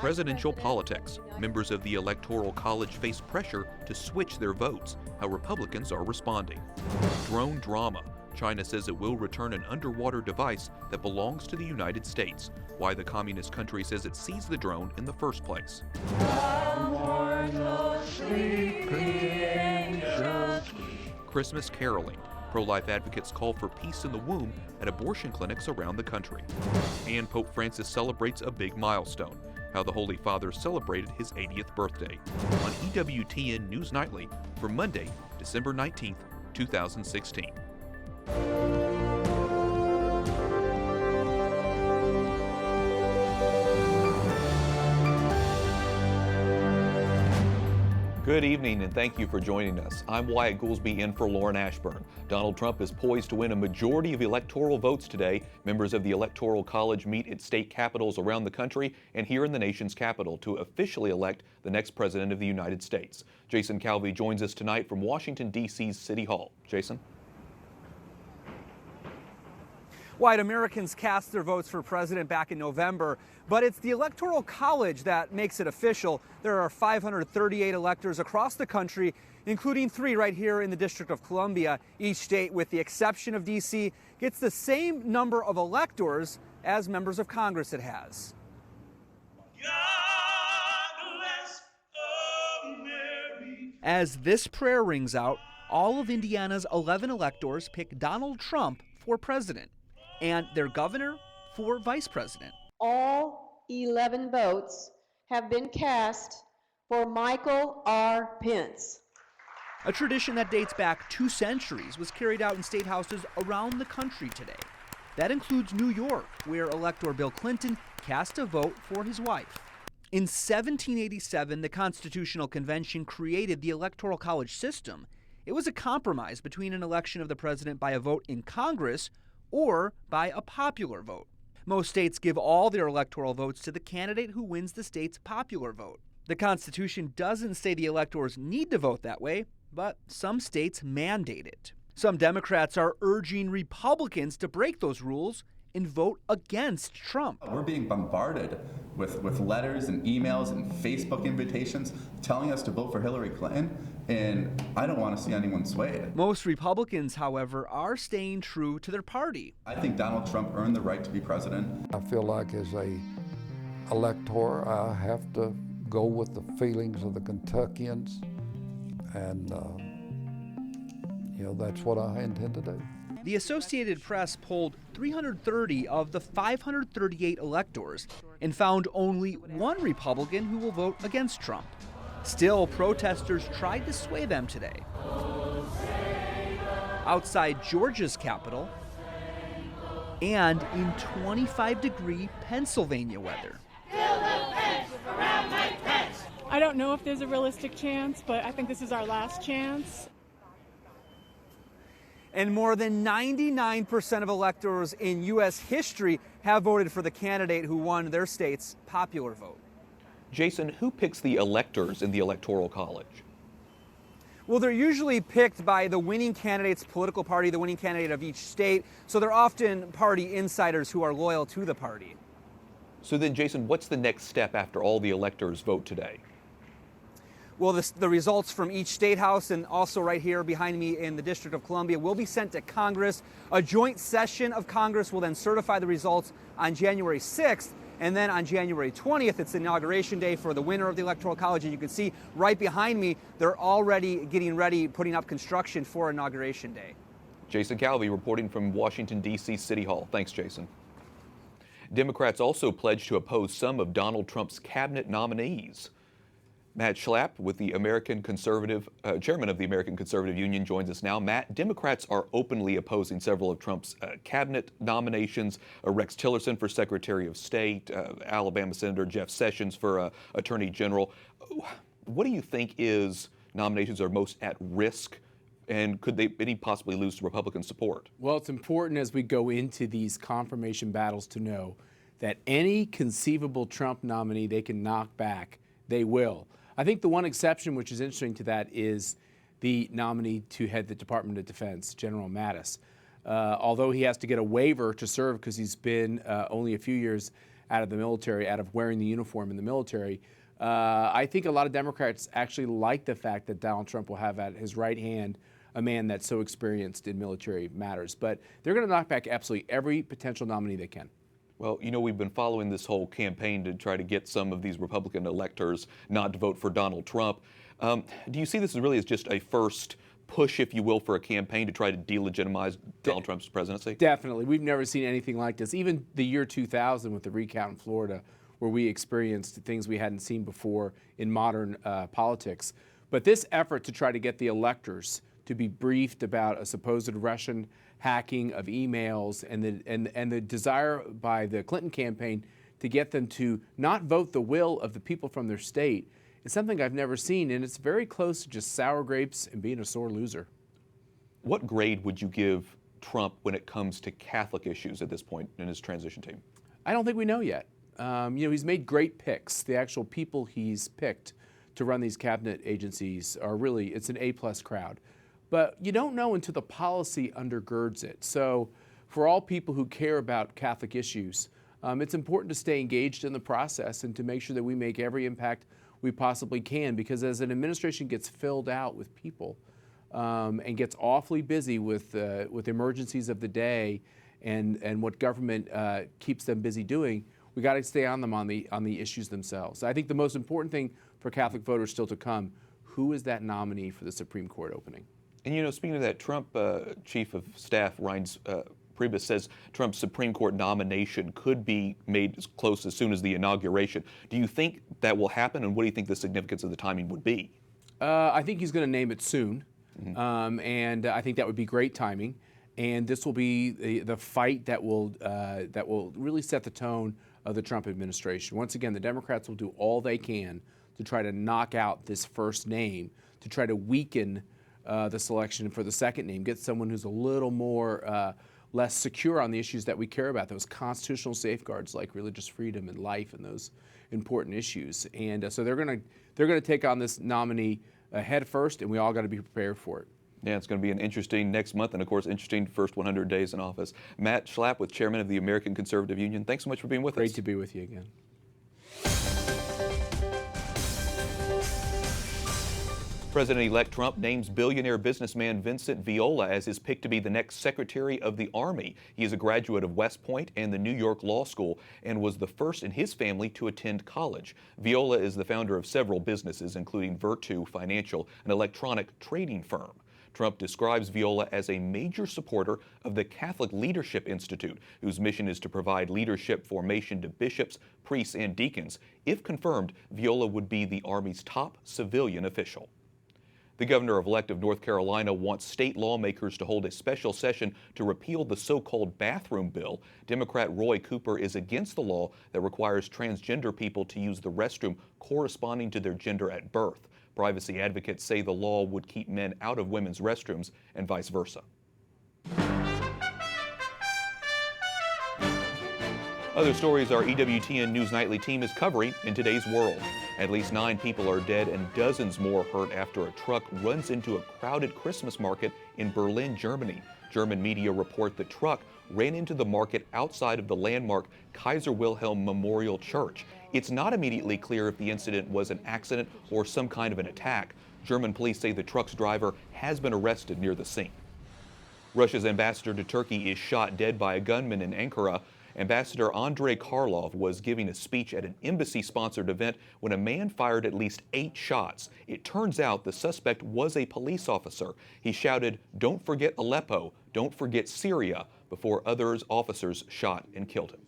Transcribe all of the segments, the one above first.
Presidential politics. Members of the Electoral College face pressure to switch their votes. How Republicans are responding. Drone drama. China says it will return an underwater device that belongs to the United States. Why the communist country says it seized the drone in the first place. Christmas caroling. Pro-life advocates call for peace in the womb at abortion clinics around the country. And Pope Francis celebrates a big milestone. How the Holy Father celebrated his 80th birthday. On EWTN News Nightly for Monday, December 19th, 2016. Good evening and thank you for joining us. I'm Wyatt Goolsby in for Lauren Ashburn. Donald Trump is poised to win a majority of electoral votes today. Members of the Electoral College meet at state capitals around the country and here in the nation's capital to officially elect the next president of the United States. Jason Calvi joins us tonight from Washington, D.C.'s City Hall. Jason? White Americans cast their votes for president back in November, but it's the Electoral College that makes it official. There are 538 electors across the country, including 3 right here in the District of Columbia. Each state, with the exception of D.C., gets the same number of electors as members of Congress it has. As this prayer rings out, all of Indiana's 11 electors pick Donald Trump for president and their governor for vice president. All 11 votes have been cast for Michael R. Pence. A tradition that dates back 2 centuries was carried out in state houses around the country today. That includes New York, where Elector Bill Clinton cast a vote for his wife. In 1787, the Constitutional Convention created the Electoral College system. It was a compromise between an election of the president by a vote in Congress or by a popular vote. Most states give all their electoral votes to the candidate who wins the state's popular vote. The Constitution doesn't say the electors need to vote that way, but some states mandate it. Some Democrats are urging Republicans to break those rules and vote against Trump. We're being bombarded with letters and emails and Facebook invitations telling us to vote for Hillary Clinton, and I don't want to see anyone swayed. Most Republicans, however, are staying true to their party. I think Donald Trump earned the right to be president. I feel like as a elector, I have to go with the feelings of the Kentuckians, and that's what I intend to do. The Associated Press polled 330 of the 538 electors and found only 1 Republican who will vote against Trump. Still, protesters tried to sway them today. Outside Georgia's capital and in 25-degree Pennsylvania weather. I don't know if there's a realistic chance, but I think this is our last chance. And more than 99% of electors in U.S. history have voted for the candidate who won their state's popular vote. Jason, who picks the electors in the Electoral College? Well, they're usually picked by the winning candidate's political party, the winning candidate of each state, so they're often party insiders who are loyal to the party. So then, Jason, what's the next step after all the electors vote today? Well, the results from each state house and also right here behind me in the District of Columbia will be sent to Congress. A joint session of Congress will then certify the results on January 6th. And then on January 20th, it's Inauguration Day for the winner of the Electoral College. And you can see right behind me, they're already getting ready, putting up construction for Inauguration Day. Jason Calvi reporting from Washington, D.C. City Hall. Thanks, Jason. Democrats also pledged to oppose some of Donald Trump's cabinet nominees. Matt Schlapp, with the chairman of the American Conservative Union, joins us now. Matt, Democrats are openly opposing several of Trump's cabinet nominations. Rex Tillerson for Secretary of State, Alabama Senator Jeff Sessions for Attorney General. What do you think nominations are most at risk, and could any possibly lose to Republican support? Well, it's important as we go into these confirmation battles to know that any conceivable Trump nominee they can knock back, they will. I think the one exception, which is interesting to that, is the nominee to head the Department of Defense, General Mattis. Although he has to get a waiver to serve because he's been only a few years out of the military, out of wearing the uniform in the military. I think a lot of Democrats actually like the fact that Donald Trump will have at his right hand a man that's so experienced in military matters. But they're going to knock back absolutely every potential nominee they can. Well, you know, we've been following this whole campaign to try to get some of these Republican electors not to vote for Donald Trump. Do you see this really as just a first push, if you will, for a campaign to try to delegitimize Donald Trump's presidency? Definitely. We've never seen anything like this. Even the year 2000 with the recount in Florida, where we experienced things we hadn't seen before in modern politics. But this effort to try to get the electors to be briefed about a supposed Russian hacking of emails and the desire by the Clinton campaign to get them to not vote the will of the people from their state is something I've never seen, and it's very close to just sour grapes and being a sore loser. What grade would you give Trump when it comes to Catholic issues at this point in his transition team? I don't think we know yet. He's made great picks. The actual people he's picked to run these cabinet agencies are really, it's an A-plus crowd. But you don't know until the policy undergirds it. So for all people who care about Catholic issues, it's important to stay engaged in the process and to make sure that we make every impact we possibly can, because as an administration gets filled out with people and gets awfully busy with emergencies of the day and what government keeps them busy doing, we got to stay on them on the issues themselves. I think the most important thing for Catholic voters still to come, who is that nominee for the Supreme Court opening? And you know, speaking of that, Trump Chief of Staff Reince Priebus says Trump's Supreme Court nomination could be made as close as soon as the inauguration. Do you think that will happen, and what do you think the significance of the timing would be? I think he's going to name it soon, and I think that would be great timing. And this will be the fight that will really set the tone of the Trump administration. Once again, the Democrats will do all they can to try to knock out this first name, to try to weaken the selection for the second name, get someone who's a little more less secure on the issues that we care about, those constitutional safeguards like religious freedom and life and those important issues. And so they're going to take on this nominee head first, and we all got to be prepared for it. Yeah, it's going to be an interesting next month, and of course, interesting first 100 days in office. Matt Schlapp, with Chairman of the American Conservative Union, thanks so much for being with us. Great to be with you again. President-elect Trump names billionaire businessman Vincent Viola as his pick to be the next Secretary of the Army. He is a graduate of West Point and the New York Law School and was the first in his family to attend college. Viola is the founder of several businesses, including Virtu Financial, an electronic trading firm. Trump describes Viola as a major supporter of the Catholic Leadership Institute, whose mission is to provide leadership formation to bishops, priests, and deacons. If confirmed, Viola would be the Army's top civilian official. The governor-elect of North Carolina wants state lawmakers to hold a special session to repeal the so-called bathroom bill. Democrat Roy Cooper is against the law that requires transgender people to use the restroom corresponding to their gender at birth. Privacy advocates say the law would keep men out of women's restrooms and vice versa. Other stories our EWTN News Nightly team is covering in today's world. At least 9 people are dead and dozens more hurt after a truck runs into a crowded Christmas market in Berlin, Germany. German media report the truck ran into the market outside of the landmark Kaiser Wilhelm Memorial Church. It's not immediately clear if the incident was an accident or some kind of an attack. German police say the truck's driver has been arrested near the scene. Russia's ambassador to Turkey is shot dead by a gunman in Ankara. Ambassador Andrei Karlov was giving a speech at an embassy-sponsored event when a man fired at least 8 shots. It turns out the suspect was a police officer. He shouted, "Don't forget Aleppo, don't forget Syria," before officers shot and killed him.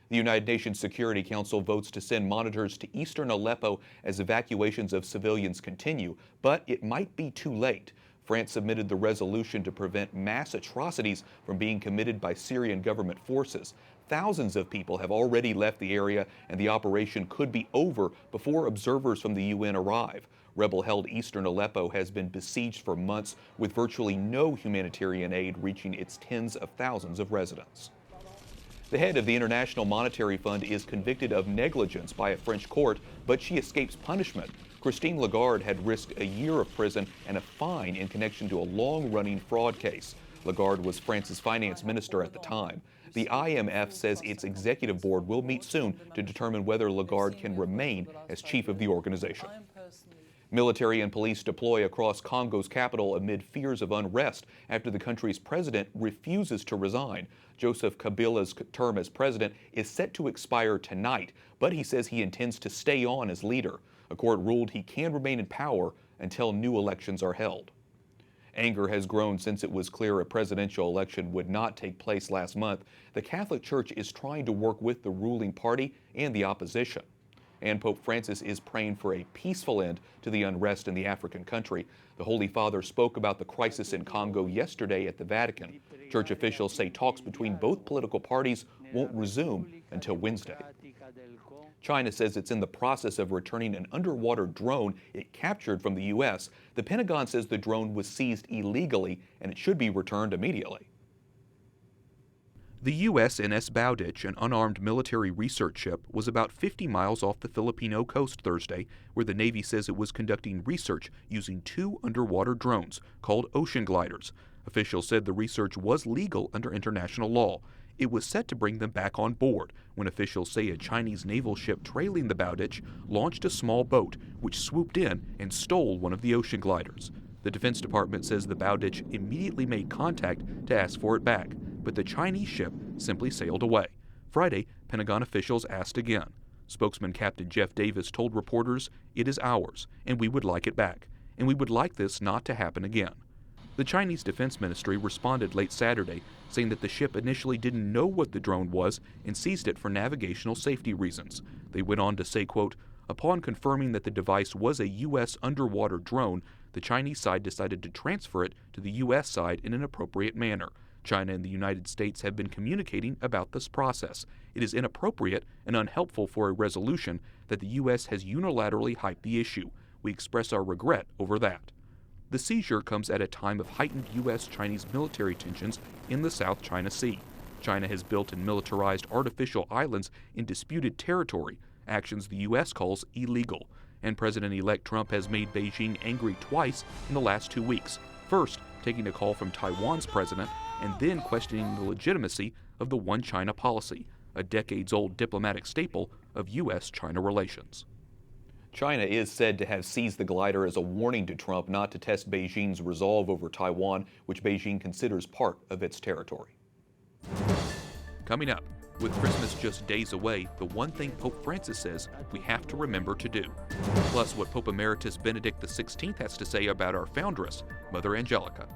The United Nations Security Council votes to send monitors to eastern Aleppo as evacuations of civilians continue, but it might be too late. France submitted the resolution to prevent mass atrocities from being committed by Syrian government forces. Thousands of people have already left the area, and the operation could be over before observers from the UN arrive. Rebel-held eastern Aleppo has been besieged for months, with virtually no humanitarian aid reaching its tens of thousands of residents. The head of the International Monetary Fund is convicted of negligence by a French court, but she escapes punishment. Christine Lagarde had risked a year of prison and a fine in connection to a long-running fraud case. Lagarde was France's finance minister at the time. The IMF says its executive board will meet soon to determine whether Lagarde can remain as chief of the organization. Military and police deploy across Congo's capital amid fears of unrest after the country's president refuses to resign. Joseph Kabila's term as president is set to expire tonight, but he says he intends to stay on as leader. A court ruled he can remain in power until new elections are held. Anger has grown since it was clear a presidential election would not take place last month. The Catholic Church is trying to work with the ruling party and the opposition. And Pope Francis is praying for a peaceful end to the unrest in the African country. The Holy Father spoke about the crisis in Congo yesterday at the Vatican. Church officials say talks between both political parties won't resume until Wednesday. China says it's in the process of returning an underwater drone it captured from the U.S. The Pentagon says the drone was seized illegally and it should be returned immediately. The USNS Bowditch, an unarmed military research ship, was about 50 miles off the Filipino coast Thursday, where the Navy says it was conducting research using 2 underwater drones called ocean gliders. Officials said the research was legal under international law. It was set to bring them back on board when officials say a Chinese naval ship trailing the Bowditch launched a small boat, which swooped in and stole one of the ocean gliders. The Defense Department says the Bowditch immediately made contact to ask for it back, but the Chinese ship simply sailed away. Friday, Pentagon officials asked again. Spokesman Captain Jeff Davis told reporters, "It is ours, and we would like it back, and we would like this not to happen again." The Chinese Defense Ministry responded late Saturday, saying that the ship initially didn't know what the drone was and seized it for navigational safety reasons. They went on to say, quote, "Upon confirming that the device was a U.S. underwater drone, the Chinese side decided to transfer it to the U.S. side in an appropriate manner. China and the United States have been communicating about this process. It is inappropriate and unhelpful for a resolution that the U.S. has unilaterally hyped the issue. We express our regret over that." The seizure comes at a time of heightened U.S.-Chinese military tensions in the South China Sea. China has built and militarized artificial islands in disputed territory, actions the U.S. calls illegal. And President-elect Trump has made Beijing angry twice in the last 2 weeks. First, taking a call from Taiwan's president, and then questioning the legitimacy of the One China policy, a decades-old diplomatic staple of U.S.-China relations. China is said to have seized the glider as a warning to Trump not to test Beijing's resolve over Taiwan, which Beijing considers part of its territory. Coming up, with Christmas just days away, the one thing Pope Francis says we have to remember to do. Plus, what Pope Emeritus Benedict XVI has to say about our foundress, Mother Angelica.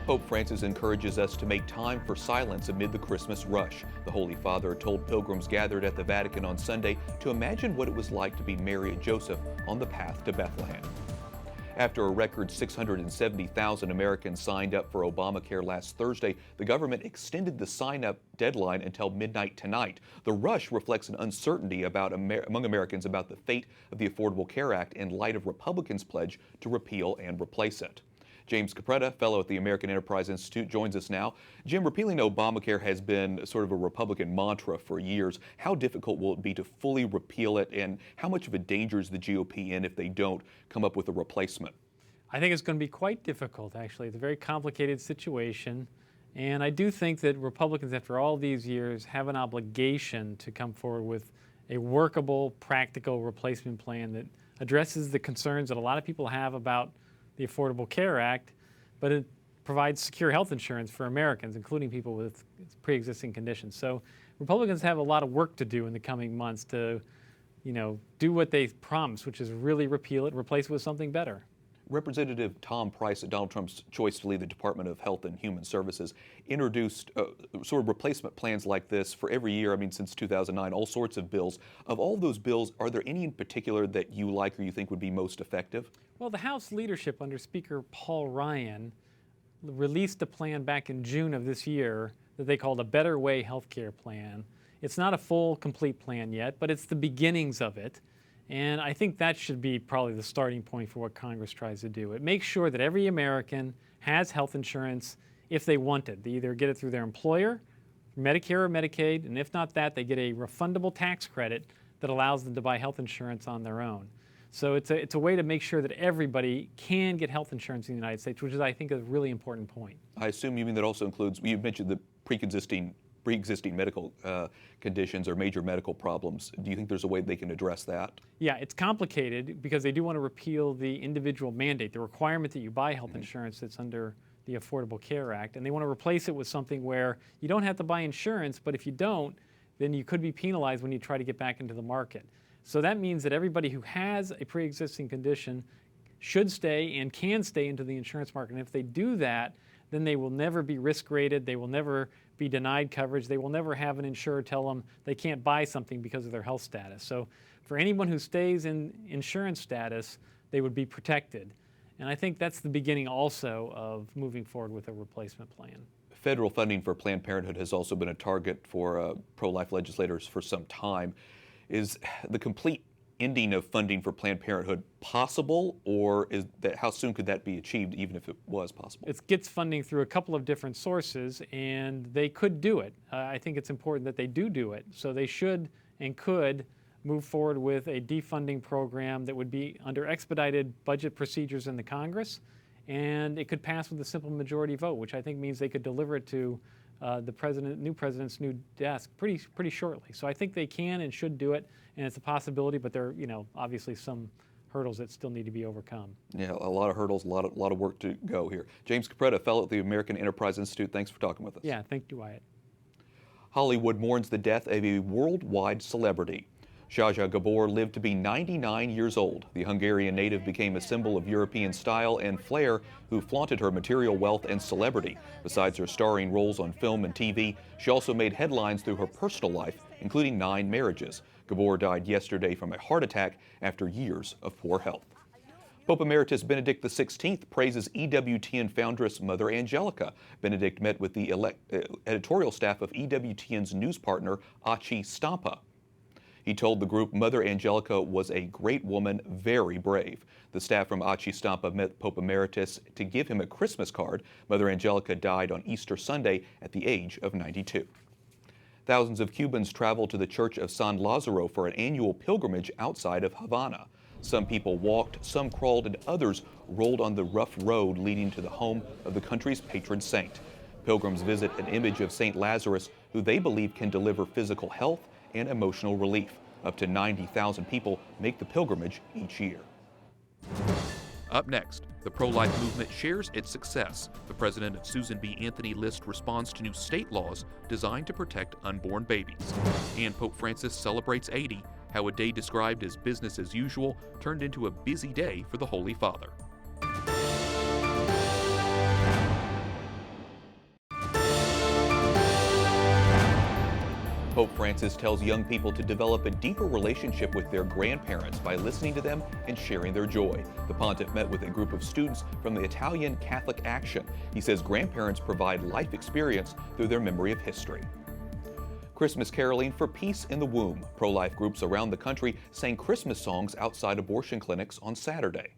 Pope Francis encourages us to make time for silence amid the Christmas rush. The Holy Father told pilgrims gathered at the Vatican on Sunday to imagine what it was like to be Mary and Joseph on the path to Bethlehem. After a record 670,000 Americans signed up for Obamacare last Thursday, the government extended the sign-up deadline until midnight tonight. The rush reflects an uncertainty among Americans about the fate of the Affordable Care Act in light of Republicans' pledge to repeal and replace it. James Capretta, fellow at the American Enterprise Institute, joins us now. Jim, repealing Obamacare has been sort of a Republican mantra for years. How difficult will it be to fully repeal it, and how much of a danger is the GOP in if they don't come up with a replacement? I think it's going to be quite difficult, actually. It's a very complicated situation, and I do think that Republicans, after all these years, have an obligation to come forward with a workable, practical replacement plan that addresses the concerns that a lot of people have about the Affordable Care Act, but it provides secure health insurance for Americans, including people with pre-existing conditions. So Republicans have a lot of work to do in the coming months to, do what they promised, which is really repeal it, replace it with something better. Representative Tom Price, Donald Trump's choice to lead the Department of Health and Human Services, introduced sort of replacement plans like this for every year, since 2009, all sorts of bills. Of all those bills, are there any in particular that you like or you think would be most effective? Well, the House leadership under Speaker Paul Ryan released a plan back in June of this year that they called a Better Way Healthcare Plan. It's not a full, complete plan yet, but it's the beginnings of it. And I think that should be probably the starting point for what Congress tries to do. It makes sure that every American has health insurance if they want it. They either get it through their employer, Medicare or Medicaid, and if not that, they get a refundable tax credit that allows them to buy health insurance on their own. So it's a way to make sure that everybody can get health insurance in the United States, which is, I think, a really important point. I assume you mean that also includes, you mentioned the pre-existing medical conditions or major medical problems. Do you think there's a way they can address that? Yeah, it's complicated because they do want to repeal the individual mandate, the requirement that you buy health insurance that's under the Affordable Care Act, and they want to replace it with something where you don't have to buy insurance, but if you don't, then you could be penalized when you try to get back into the market. So that means that everybody who has a pre-existing condition should stay and can stay into the insurance market. And if they do that, then they will never be risk rated, they will never be denied coverage, they will never have an insurer tell them they can't buy something because of their health status. So for anyone who stays in insurance status, they would be protected. And I think that's the beginning also of moving forward with a replacement plan. Federal funding for Planned Parenthood has also been a target for pro-life legislators for some time. Is the complete ending of funding for Planned Parenthood possible, or is that, how soon could that be achieved, even if it was possible? It gets funding through a couple of different sources, and they could do it. I think it's important that they do it. So they should and could move forward with a defunding program that would be under expedited budget procedures in the Congress, and it could pass with a simple majority vote, which I think means they could deliver it to the new president's new desk pretty shortly. So I think they can and should do it, and it's a possibility, but there are obviously some hurdles that still need to be overcome. Yeah, a lot of hurdles, a lot of work to go here. James Capretta, fellow at the American Enterprise Institute, thanks for talking with us. Yeah, thank you, Wyatt. Hollywood mourns the death of a worldwide celebrity. Zsa Gabor lived to be 99 years old. The Hungarian native became a symbol of European style and flair, who flaunted her material wealth and celebrity. Besides her starring roles on film and TV, she also made headlines through her personal life, including 9 marriages. Gabor died yesterday from a heart attack after years of poor health. Pope Emeritus Benedict XVI praises EWTN foundress Mother Angelica. Benedict met with the editorial staff of EWTN's news partner, Aci Stampa. He told the group Mother Angelica was a great woman, very brave. The staff from Aci Stampa met Pope Emeritus to give him a Christmas card. Mother Angelica died on Easter Sunday at the age of 92. Thousands of Cubans traveled to the Church of San Lazaro for an annual pilgrimage outside of Havana. Some people walked, some crawled, and others rolled on the rough road leading to the home of the country's patron saint. Pilgrims visit an image of St. Lazarus, who they believe can deliver physical health and emotional relief. Up to 90,000 people make the pilgrimage each year. Up next, the pro-life movement shares its success. The president of Susan B. Anthony List responds to new state laws designed to protect unborn babies. And Pope Francis celebrates 80, how a day described as business as usual turned into a busy day for the Holy Father. Pope Francis tells young people to develop a deeper relationship with their grandparents by listening to them and sharing their joy. The pontiff met with a group of students from the Italian Catholic Action. He says grandparents provide life experience through their memory of history. Christmas caroling for peace in the womb. Pro-life groups around the country sang Christmas songs outside abortion clinics on Saturday.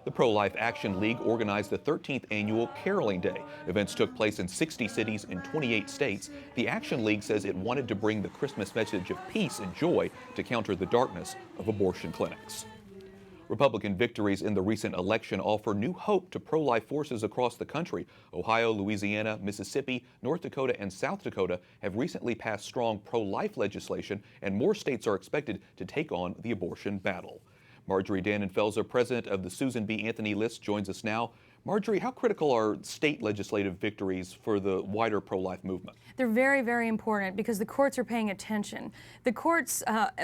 The Pro-Life Action League organized the 13th annual Caroling Day. Events took place in 60 cities in 28 states. The Action League says it wanted to bring the Christmas message of peace and joy to counter the darkness of abortion clinics. Republican victories in the recent election offer new hope to pro-life forces across the country. Ohio, Louisiana, Mississippi, North Dakota, and South Dakota have recently passed strong pro-life legislation, and more states are expected to take on the abortion battle. Marjorie Dannenfelser, president of the Susan B. Anthony List, joins us now. Marjorie, how critical are state legislative victories for the wider pro-life movement? They're very, very important because the courts are paying attention. The courts,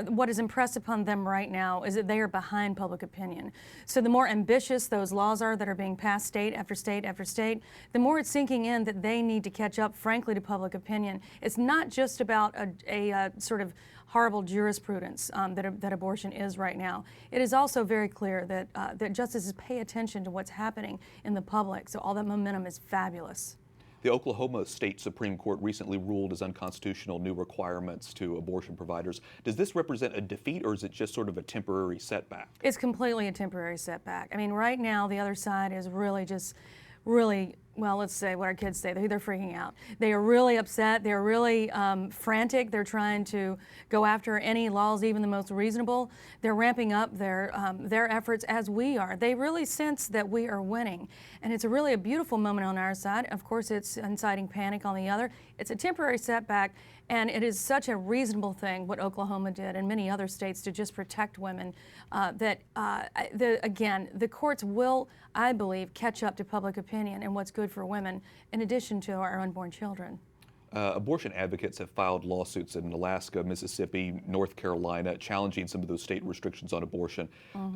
what is impressed upon them right now is that they are behind public opinion. So the more ambitious those laws are that are being passed state after state after state, the more it's sinking in that they need to catch up, frankly, to public opinion. It's not just about a sort of horrible jurisprudence that abortion is right now. It is also very clear that justices pay attention to what's happening in the public, so all that momentum is fabulous. The Oklahoma State Supreme Court recently ruled as unconstitutional new requirements to abortion providers. Does this represent a defeat, or is it just sort of a temporary setback? It's completely a temporary setback. I mean, right now the other side is really well, let's say what our kids say, they're freaking out. They are really upset. They're really frantic. They're trying to go after any laws, even the most reasonable. They're ramping up their efforts as we are. They really sense that we are winning. And it's really a beautiful moment on our side. Of course, it's inciting panic on the other. It's a temporary setback, and it is such a reasonable thing what Oklahoma did and many other states to just protect women again, the courts will, I believe, catch up to public opinion and what's good for women in addition to our unborn children. Abortion advocates have filed lawsuits in Alaska, Mississippi, North Carolina, challenging some of those state restrictions on abortion.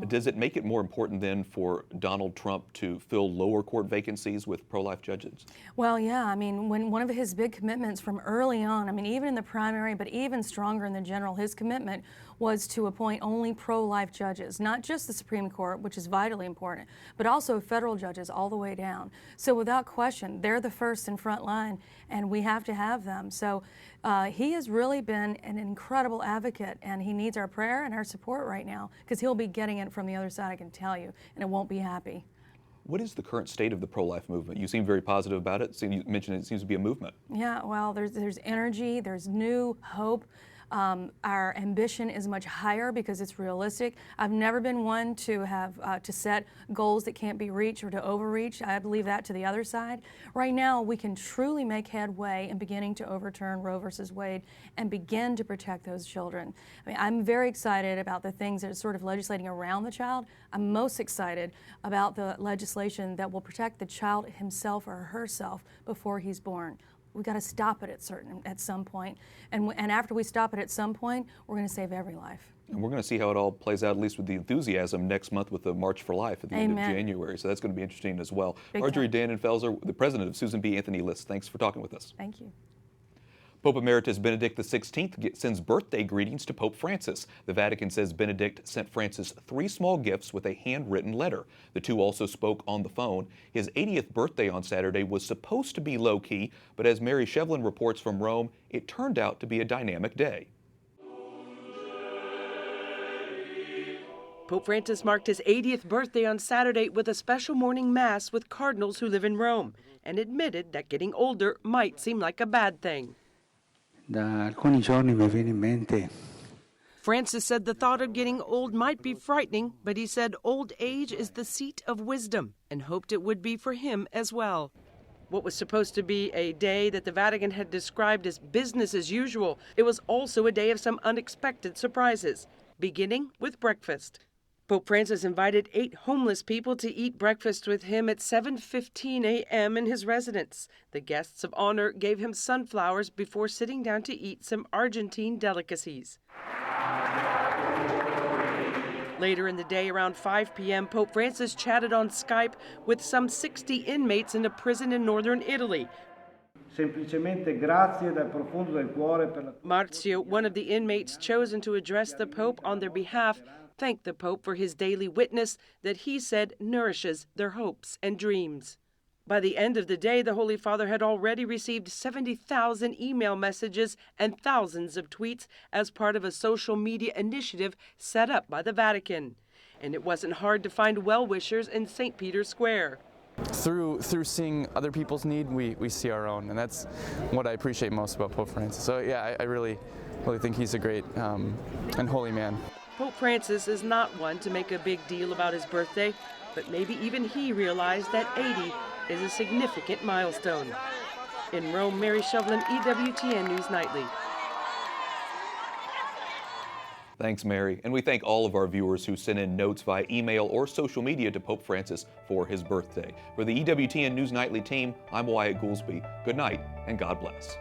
Does it make it more important then for Donald Trump to fill lower court vacancies with pro-life judges? Well, yeah. I mean, when one of his big commitments from early on, I mean, even in the primary, but even stronger in the general, his commitment was to appoint only pro-life judges, not just the Supreme Court, which is vitally important, but also federal judges all the way down. So without question, they're the first and front line, and we have to have them. So he has really been an incredible advocate, and he needs our prayer and our support right now, because he'll be getting it from the other side, I can tell you, and it won't be happy. What is the current state of the pro-life movement? You seem very positive about it. You mentioned it seems to be a movement. Yeah, well, there's energy, there's new hope. Our ambition is much higher because it's realistic. I've never been one to have to set goals that can't be reached or to overreach. I believe that to the other side. Right now, we can truly make headway in beginning to overturn Roe versus Wade and begin to protect those children. I mean, I'm very excited about the things that are sort of legislating around the child. I'm most excited about the legislation that will protect the child himself or herself before he's born. We've got to stop it at some point. And after we stop it at some point, we're going to save every life. And we're going to see how it all plays out, at least with the enthusiasm, next month with the March for Life at the end of January. So that's going to be interesting as well. Marjorie Dannenfelser, the president of Susan B. Anthony List, thanks for talking with us. Thank you. Pope Emeritus Benedict XVI sends birthday greetings to Pope Francis. The Vatican says Benedict sent Francis 3 small gifts with a handwritten letter. The two also spoke on the phone. His 80th birthday on Saturday was supposed to be low-key, but as Mary Shevlin reports from Rome, it turned out to be a dynamic day. Pope Francis marked his 80th birthday on Saturday with a special morning mass with cardinals who live in Rome and admitted that getting older might seem like a bad thing. Francis said the thought of getting old might be frightening, but he said old age is the seat of wisdom and hoped it would be for him as well. What was supposed to be a day that the Vatican had described as business as usual, it was also a day of some unexpected surprises, beginning with breakfast. Pope Francis invited 8 homeless people to eat breakfast with him at 7:15 a.m. in his residence. The guests of honor gave him sunflowers before sitting down to eat some Argentine delicacies. Later in the day, around 5 p.m., Pope Francis chatted on Skype with some 60 inmates in a prison in northern Italy. Marzio, one of the inmates chosen to address the Pope on their behalf, thanked the Pope for his daily witness that he said nourishes their hopes and dreams. By the end of the day, the Holy Father had already received 70,000 email messages and thousands of tweets as part of a social media initiative set up by the Vatican. And it wasn't hard to find well-wishers in St. Peter's Square. Through seeing other people's need, we see our own, and that's what I appreciate most about Pope Francis. So yeah, I really think he's a great and holy man. Pope Francis is not one to make a big deal about his birthday, but maybe even he realized that 80 is a significant milestone. In Rome, Mary Shevlin, EWTN News Nightly. Thanks, Mary. And we thank all of our viewers who sent in notes via email or social media to Pope Francis for his birthday. For the EWTN News Nightly team, I'm Wyatt Goolsby. Good night and God bless.